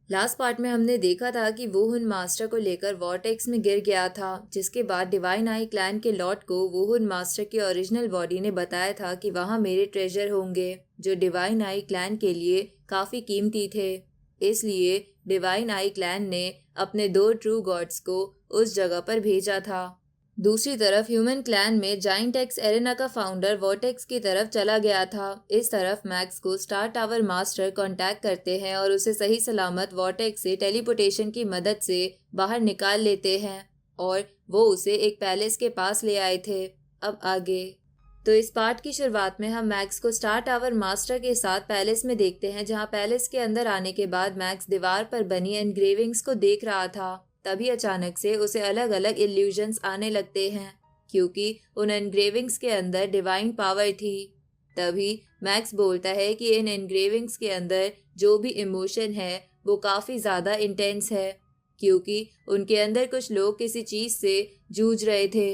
Last part में हमने देखा था कि वुहुन मास्टर को लेकर वॉर्टेक्स में गिर गया था, जिसके बाद डिवाइन आई क्लैन के लॉर्ड को वुहुन मास्टर की ओरिजिनल बॉडी ने बताया था कि वहाँ मेरे ट्रेजर होंगे जो डिवाइन आई क्लैन के लिए काफ़ी कीमती थे। इसलिए डिवाइन आई क्लैन ने अपने 2 ट्रू गॉड्स को उस जगह पर भेजा था। दूसरी तरफ ह्यूमन क्लैन में जाइंट एक्स एरेना का फाउंडर वॉर्टेक्स की तरफ चला गया था। इस तरफ मैक्स को स्टार टावर मास्टर कांटेक्ट करते हैं और उसे सही सलामत वॉर्टेक्स से टेलीपोर्टेशन की मदद से बाहर निकाल लेते हैं और वो उसे एक पैलेस के पास ले आए थे। अब आगे तो इस पार्ट की शुरुआत में हम मैक्स को स्टार टावर मास्टर के साथ पैलेस में देखते हैं, जहां पैलेस के अंदर आने के बाद मैक्स दीवार पर बनी एनग्रेविंग्स को देख रहा था। तभी अचानक से उसे अलग अलग इल्यूजन्स आने लगते हैं, क्योंकि उन एनग्रेविंग्स के अंदर डिवाइन पावर थी। तभी मैक्स बोलता है कि इन एनग्रेविंग्स के अंदर जो भी इमोशन है वो काफ़ी ज़्यादा इंटेंस है, क्योंकि उनके अंदर कुछ लोग किसी चीज़ से जूझ रहे थे।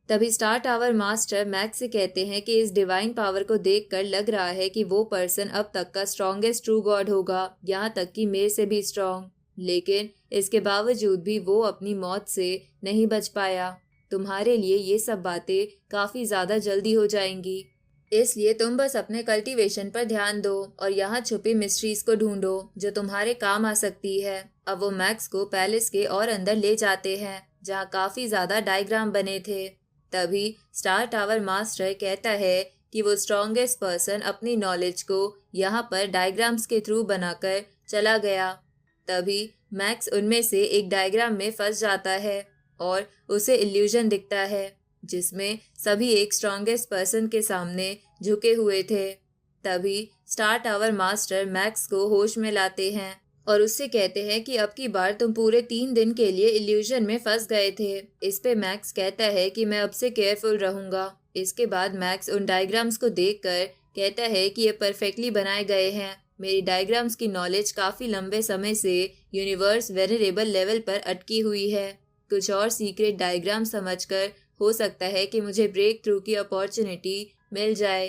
तभी स्टार टावर मास्टर मैक्स से कहते हैं कि इस डिवाइन पावर को देखकर लग रहा है कि वो पर्सन अब तक का स्ट्रॉन्गेस्ट ट्रू गॉड होगा, यहाँ तक कि मेरे से भी स्ट्रॉन्ग। लेकिन इसके बावजूद भी वो अपनी मौत से नहीं बच पाया। तुम्हारे लिए ये सब बातें काफ़ी ज़्यादा जल्दी हो जाएंगी, इसलिए तुम बस अपने कल्टीवेशन पर ध्यान दो और यहाँ छुपी मिस्ट्रीज को ढूंढो जो तुम्हारे काम आ सकती है। अब वो मैक्स को पैलेस के और अंदर ले जाते हैं, जहाँ काफ़ी ज़्यादा डायग्राम बने थे। तभी स्टार टावर मास्टर कहता है कि वो स्ट्रॉन्गेस्ट पर्सन अपनी नॉलेज को यहाँ पर डायग्राम्स के थ्रू बनाकर चला गया। तभी मैक्स उनमें से एक डायग्राम में फंस जाता है और उसे इल्यूजन दिखता है जिसमें सभी एक स्ट्रॉन्गेस्ट पर्सन के सामने झुके हुए थे। तभी स्टार टावर मास्टर मैक्स को होश में लाते हैं और उससे कहते हैं कि अब की बार तुम पूरे 3 दिन के लिए इल्यूजन में फंस गए थे। इस पे मैक्स कहता है कि मैं अब से केयरफुल रहूंगा। इसके बाद मैक्स उन डायग्राम्स को देखकर कहता है कि ये परफेक्टली बनाए गए हैं। मेरी डायग्राम्स की नॉलेज काफ़ी लंबे समय से यूनिवर्स वेरिएबल लेवल पर अटकी हुई है। कुछ और सीक्रेट डायग्राम समझकर हो सकता है कि मुझे ब्रेक थ्रू की अपॉर्चुनिटी मिल जाए।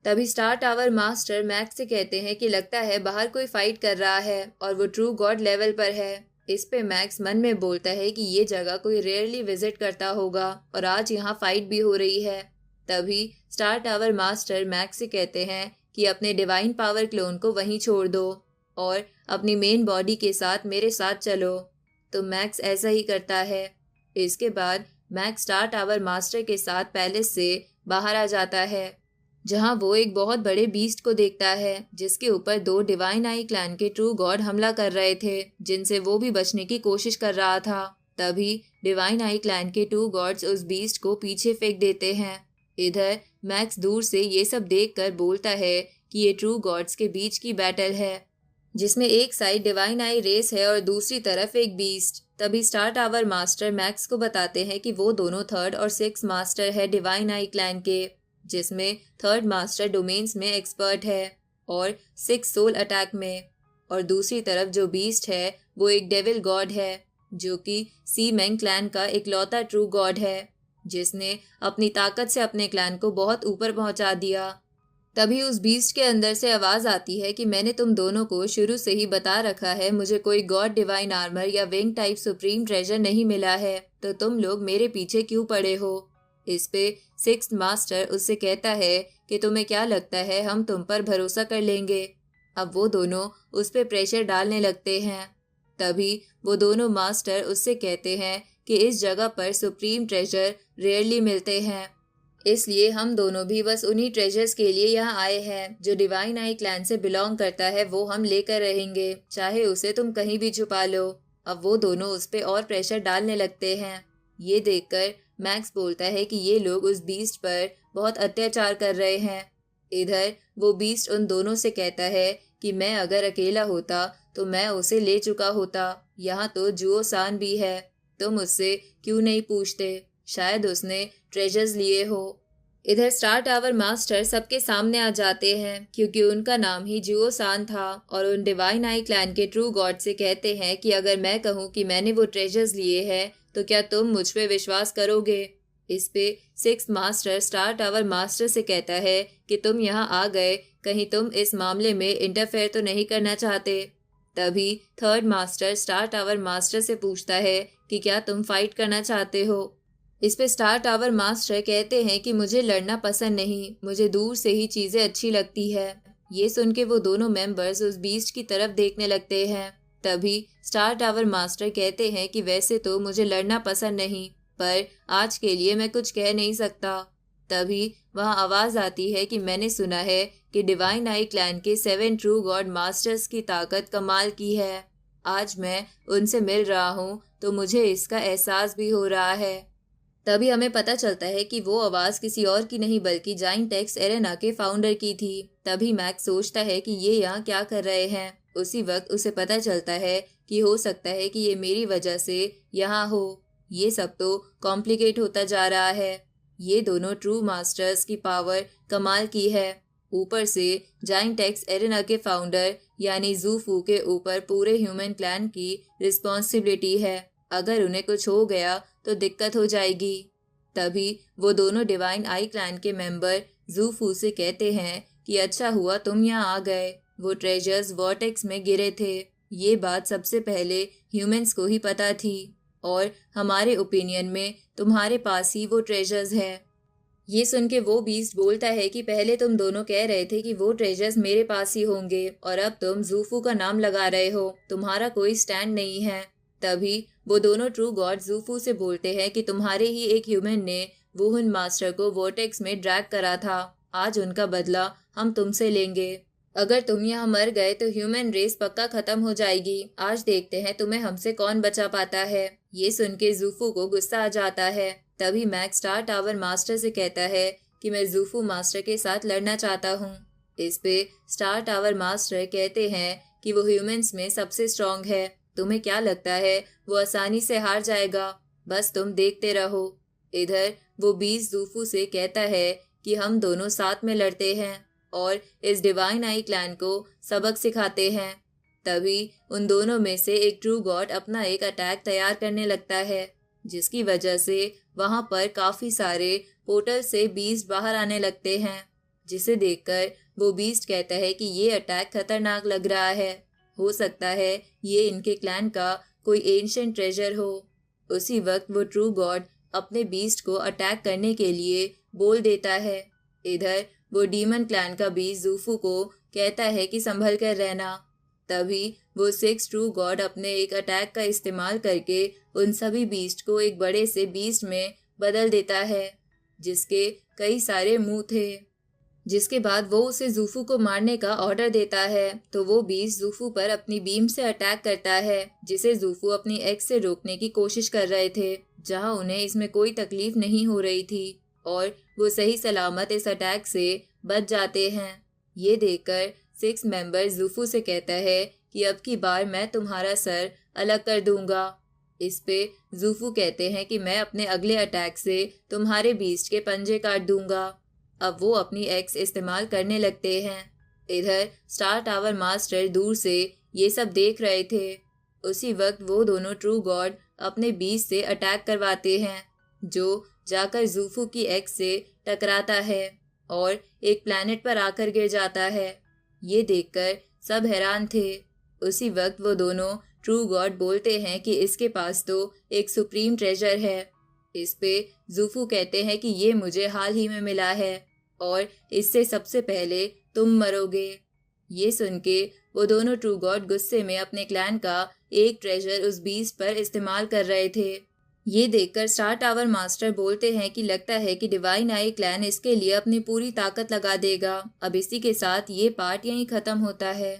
तभी स्टार टावर मास्टर मैक्स से कहते हैं कि लगता है बाहर कोई फाइट कर रहा है और वो ट्रू गॉड लेवल पर है। इस पे मैक्स मन में बोलता है कि ये जगह कोई रेयरली विजिट करता होगा और आज यहाँ फाइट भी हो रही है। तभी स्टार टावर मास्टर मैक्स से कहते हैं कि अपने डिवाइन पावर क्लोन को वहीं छोड़ दो और अपनी मेन बॉडी के साथ मेरे साथ चलो। तो मैक्स ऐसा ही करता है। इसके बाद मैक्स स्टार टावर मास्टर के साथ पैलेस से बाहर आ जाता है, जहां वो एक बहुत बड़े बीस्ट को देखता है जिसके ऊपर 2 डिवाइन आई क्लैन के ट्रू गॉड हमला कर रहे थे, जिनसे वो भी बचने की कोशिश कर रहा था। तभी डिवाइन आई क्लैन के 2 गॉड्स उस बीस्ट को पीछे फेंक देते हैं। इधर मैक्स दूर से ये सब देखकर बोलता है कि ये ट्रू गॉड्स के बीच की बैटल है, जिसमें एक साइड डिवाइन आई रेस है और दूसरी तरफ एक बीस्ट। तभी स्टार टावर मास्टर मैक्स को बताते हैं कि वो दोनों 3rd और 6th मास्टर है डिवाइन आई क्लैन के, जिसमें 3rd मास्टर डोमेन्स में एक्सपर्ट है और 6 सोल अटैक में, और दूसरी तरफ जो बीस्ट है वो एक डेविल गॉड है जो कि सी मैंग क्लैन का इकलौता ट्रू गॉड है, जिसने अपनी ताकत से अपने क्लैन को बहुत ऊपर पहुंचा दिया। तभी उस बीस्ट के अंदर से आवाज़ आती है कि मैंने तुम दोनों को शुरू से ही बता रखा है, मुझे कोई गॉड डिवाइन आर्मर या विंग टाइप सुप्रीम ट्रेजर नहीं मिला है, तो तुम लोग मेरे पीछे क्यों पड़े हो। इस पे 6th मास्टर उससे कहता है कि तुम्हें क्या लगता है हम तुम पर भरोसा कर लेंगे। अब वो दोनों उस पे प्रेशर डालने लगते हैं। तभी वो दोनों मास्टर उससे कहते हैं कि इस जगह पर सुप्रीम ट्रेजर रेयरली मिलते हैं, इसलिए हम दोनों भी बस उन्हीं ट्रेजर्स के लिए यहाँ आए हैं जो डिवाइन आई क्लैन से बिलोंग करता है, वो हम लेकर रहेंगे, चाहे उसे तुम कहीं भी छुपा लो। अब वो दोनों उस पे और प्रेशर डालने लगते हैं। ये देखकर मैक्स बोलता है कि ये लोग उस बीस्ट पर बहुत अत्याचार कर रहे हैं। इधर वो बीस्ट उन दोनों से कहता है कि मैं अगर अकेला होता तो मैं उसे ले चुका होता, यहाँ तो जुओ सान भी है, तुम उससे क्यों नहीं पूछते, शायद उसने ट्रेजर्स लिए हो। इधर स्टार टावर मास्टर सबके सामने आ जाते हैं क्योंकि उनका नाम ही जुओ सान था, और उन डिवाइन आई क्लैन के ट्रू गॉड से कहते हैं कि अगर मैं कहूँ कि मैंने वो ट्रेजर्स लिए हैं तो क्या तुम मुझ पे विश्वास करोगे। इस पे 6th master star tower master से कहता है कि तुम यहाँ आ गए, कहीं तुम इस मामले में इंटरफेयर तो नहीं करना चाहते। तभी third master star tower master से पूछता है कि क्या तुम फाइट करना चाहते हो। इस पे स्टार टावर मास्टर कहते हैं कि मुझे लड़ना पसंद नहीं, मुझे दूर से ही चीजें अच्छी लगती है। ये सुन के वो दोनों मेंबर्स उस बीस्ट की तरफ देखने लगते हैं। तभी स्टार टावर मास्टर कहते हैं कि वैसे तो मुझे लड़ना पसंद नहीं, पर आज के लिए मैं कुछ कह नहीं सकता। तभी वहां आवाज आती है कि मैंने सुना है कि डिवाइन आई क्लैन के 7 ट्रू गॉड मास्टर्स की ताकत कमाल की है। आज मैं उनसे मिल रहा हूँ तो मुझे इसका एहसास भी हो रहा है। तभी हमें पता चलता है कि वो आवाज़ किसी और की नहीं बल्कि जाइंट एक्स एरेना के फाउंडर की थी। तभी मैक्स सोचता है कि ये यहाँ क्या कर रहे हैं। उसी वक्त उसे पता चलता है कि हो सकता है कि ये मेरी वजह से यहाँ हो। ये सब तो कॉम्प्लिकेट होता जा रहा है। ये दोनों ट्रू मास्टर्स की पावर कमाल की है। ऊपर से जाइंट एक्स एरेना के फाउंडर यानी ज़ूफू के ऊपर पूरे ह्यूमन क्लैन की रिस्पॉन्सिबिलिटी है। अगर उन्हें कुछ हो गया तो दिक्कत हो जाएगी। तभी वो दोनों डिवाइन आई क्लैन के मेंबर ज़ूफू से कहते हैं कि अच्छा हुआ तुम यहाँ आ गए, वो ट्रेजर्स वॉर्टेक्स में गिरे थे। ये बात सबसे पहले ह्यूमंस को ही पता थी और हमारे ओपिनियन में तुम्हारे पास ही वो ट्रेजर्स है। ये सुन के वो बीस्ट बोलता है कि पहले तुम दोनों कह रहे थे कि वो ट्रेजर्स मेरे पास ही होंगे और अब तुम ज़ूफू का नाम लगा रहे हो, तुम्हारा कोई स्टैंड नहीं है। तभी वो दोनों ट्रू गॉड ज़ूफू से बोलते हैं कि तुम्हारे ही एक ह्यूमन ने वुहुन मास्टर को वोर्टेक्स में ड्रैग करा था, आज उनका बदला हम तुमसे लेंगे। अगर तुम यहाँ मर गए तो ह्यूमन रेस पक्का खत्म हो जाएगी। आज देखते हैं तुम्हें हमसे कौन बचा पाता है। ये सुन के ज़ूफू को गुस्सा आ जाता है। तभी मैक्स स्टार टावर मास्टर से कहता है कि मैं ज़ूफू मास्टर के साथ लड़ना चाहता हूँ। इस पे स्टार टावर मास्टर कहते हैं कि वो ह्यूमंस में सबसे स्ट्रांग है, तुम्हें क्या लगता है वो आसानी से हार जाएगा, बस तुम देखते रहो। इधर वो बीस ज़ूफू से कहता है कि हम दोनों साथ में लड़ते हैं और इस डिवाइन आई क्लैन को सबक सिखाते हैं। तभी उन दोनों में से एक ट्रू गॉड अपना एक अटैक तैयार करने लगता है, जिसकी वजह से वहां पर काफी सारे पोर्टल से बीस्ट बाहर आने लगते हैं, जिसे देखकर वो बीस्ट कहता है कि ये अटैक खतरनाक लग रहा है, हो सकता है ये इनके क्लैन का कोई एंशिएंट ट्रेजर हो। उसी वक्त वो ट्रू गॉड अपने बीस्ट को अटैक करने के लिए बोल देता है। इधर वो डीमन क्लैन का बीस्ट ज़ूफू को कहता है कि संभल कर रहना। तभी वो 6 ट्रू गॉड अपने एक अटैक का इस्तेमाल करके उन सभी बीस्ट को एक बड़े से बीस्ट में बदल देता है, जिसके कई सारे मुंह थे। जिसके बाद वो उसे ज़ूफू को मारने का ऑर्डर देता है, तो वो बीस्ट ज़ूफू पर अपनी बीम से अटैक करता है, जिसे ज़ूफू अपनी एक्स से रोकने की कोशिश कर रहे थे, जहां उन्हें इसमें कोई तकलीफ नहीं हो रही थी और वो सही सलामत इस अटैक से बच जाते हैं। ये देखकर 6 मेंबर ज़ूफू से कहता है कि अब की बार मैं तुम्हारा सर अलग कर दूंगा। इस पे ज़ूफू कहते हैं कि मैं अपने अगले अटैक से तुम्हारे बीस्ट के पंजे काट दूंगा। अब वो अपनी एक्स इस्तेमाल करने लगते हैं। इधर स्टार टावर मास्टर दूर से ये सब देख रहे थे। उसी वक्त वो दोनों ट्रू गॉड अपने बीस्ट से अटैक करवाते हैं, जो जाकर ज़ूफू की एक्स से टकराता है और एक प्लैनेट पर आकर गिर जाता है। ये देखकर सब हैरान थे। उसी वक्त वो दोनों ट्रू गॉड बोलते हैं कि इसके पास तो एक सुप्रीम ट्रेजर है। इस पे ज़ूफू कहते हैं कि ये मुझे हाल ही में मिला है और इससे सबसे पहले तुम मरोगे। ये सुन के वो दोनों ट्रू गॉड गुस्से में अपने क्लैन का एक ट्रेजर उस बीस्ट पर इस्तेमाल कर रहे थे। ये देखकर स्टार टावर मास्टर बोलते हैं कि लगता है कि डिवाइन आई क्लैन इसके लिए अपनी पूरी ताकत लगा देगा। अब इसी के साथ ये पार्ट यहीं खत्म होता है।